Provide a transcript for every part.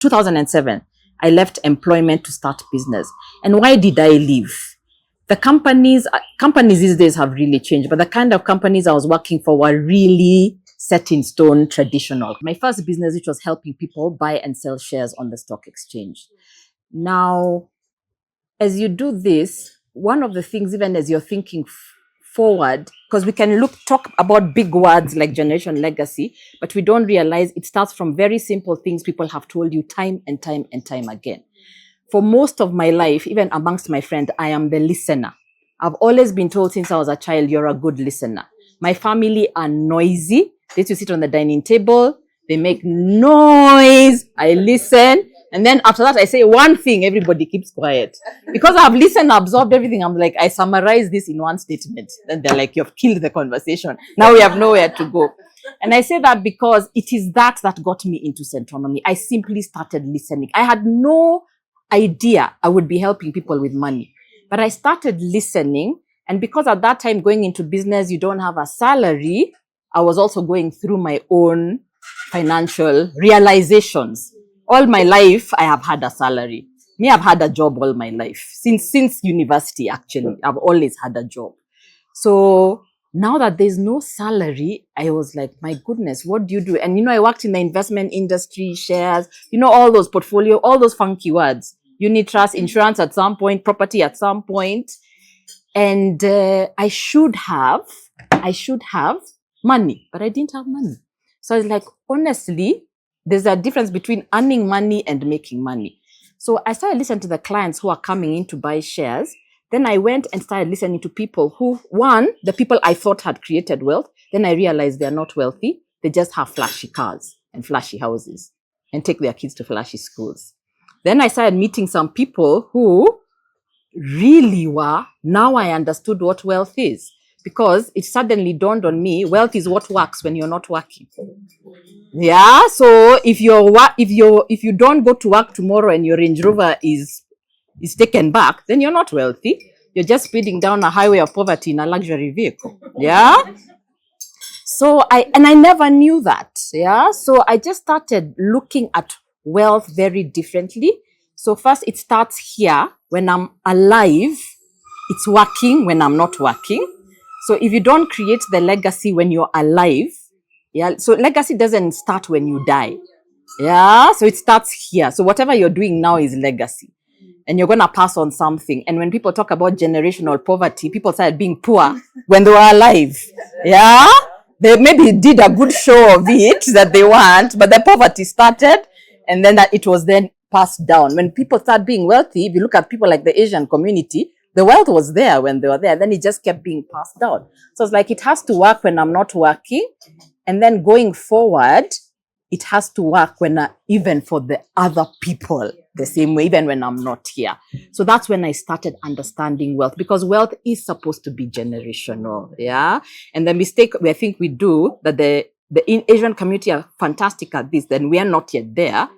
2007, I left employment to start business. And why did I leave? The companies these days have really changed, but the kind of companies I was working for were really set in stone, traditional. My first business, which was helping people buy and sell shares on the stock exchange. Now, as you do this, one of the things, even as you're thinking forward, because we can talk about big words like generation legacy, but we don't realize it starts from very simple things people have told you time and time and time again. For most of my life, even amongst my friends, I am the listener. I've always been told since I was a child, you're a good listener. My family are noisy. They used to sit on the dining table. They make noise. I listen. And then after that, I say one thing, everybody keeps quiet. Because I've listened, absorbed everything, I'm like, I summarize this in one statement. Then they're like, you've killed the conversation. Now we have nowhere to go. And I say that because it is that got me into Centonomy. I simply started listening. I had no idea I would be helping people with money. But I started listening. And because at that time, going into business, you don't have a salary, I was also going through my own financial realizations. All my life, I have had a salary. I've had a job all my life. Since university, actually, I've always had a job. So now that there's no salary, I was like, my goodness, what do you do? And, I worked in the investment industry, shares, all those portfolio, all those funky words. Unit trust, insurance at some point, property at some point. And I should have money, but I didn't have money. So I was like, honestly, there's a difference between earning money and making money. So I started listening to the clients who are coming in to buy shares. Then I went and started listening to people who, the people I thought had created wealth. Then I realized they're not wealthy. They just have flashy cars and flashy houses and take their kids to flashy schools. Then I started meeting some people who really were, now I understood what wealth is. Because it suddenly dawned on me, wealth is what works when you're not working. Yeah, so if you don't go to work tomorrow and your Range Rover is taken back, then you're not wealthy. You're just speeding down a highway of poverty in a luxury vehicle. Yeah. So I never knew that. Yeah. So I just started looking at wealth very differently. So first it starts here when I'm alive. It's working when I'm not working. So if you don't create the legacy when you're alive, yeah, so legacy doesn't start when you die. Yeah, so it starts here. So whatever you're doing now is legacy. And you're going to pass on something. And when people talk about generational poverty, people started being poor when they were alive. Yeah, they maybe did a good show of it that they want, but the poverty started and then it was then passed down. When people start being wealthy, if you look at people like the Asian community, the wealth was there when they were there. Then it just kept being passed down. So it's like, it has to work when I'm not working. And then going forward, it has to work when even for the other people, the same way, even when I'm not here. So that's when I started understanding wealth, because wealth is supposed to be generational. Yeah. And the mistake I think we do, that the Asian community are fantastic at this, then we are not yet there,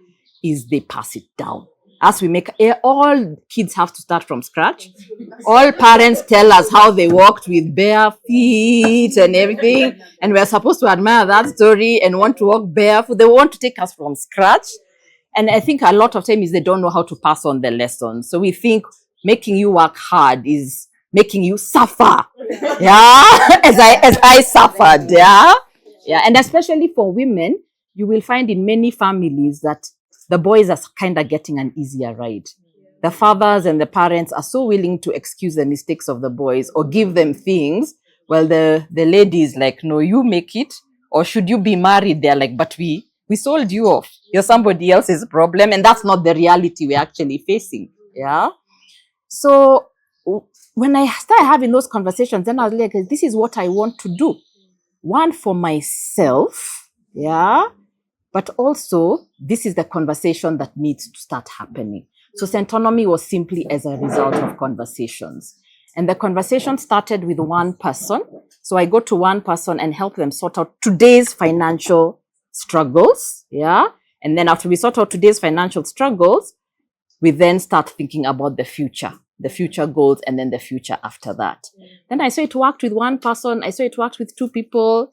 is they pass it down. As we make, all kids have to start from scratch. All parents tell us how they walked with bare feet and everything. And we're supposed to admire that story and want to walk barefoot. They want to take us from scratch. And I think a lot of time is they don't know how to pass on the lessons. So we think making you work hard is making you suffer. Yeah, as I suffered. Yeah. Yeah. And especially for women, you will find in many families that the boys are kind of getting an easier ride. The fathers and the parents are so willing to excuse the mistakes of the boys or give them things. Well, the lady is like, no, you make it. Or should you be married? They're like, but we sold you off. You're somebody else's problem. And that's not the reality we're actually facing. Yeah. So when I started having those conversations, then I was like, this is what I want to do. One, for myself. Yeah. But also, this is the conversation that needs to start happening. So Centonomy was simply as a result of conversations. And the conversation started with one person. So I go to one person and help them sort out today's financial struggles. Yeah. And then after we sort out today's financial struggles, we then start thinking about the future goals, and then the future after that. Then I saw it worked with one person. I saw it worked with two people.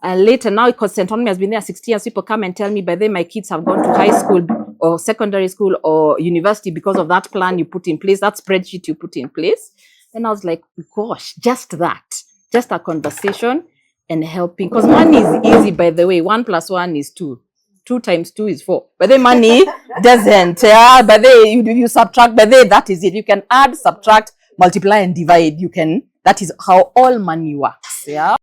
Later, now because Centonomy has been there 60 years, people come and tell me, by then my kids have gone to high school or secondary school or university because of that plan you put in place, that spreadsheet you put in place. And I was like, gosh, just a conversation and helping. Because money is easy, by the way. 1 + 1 is 2. 2 × 2 is 4. But then money doesn't. Yeah, but then you subtract, but then that is it. You can add, subtract, multiply, and divide. You can. That is how all money works. Yeah.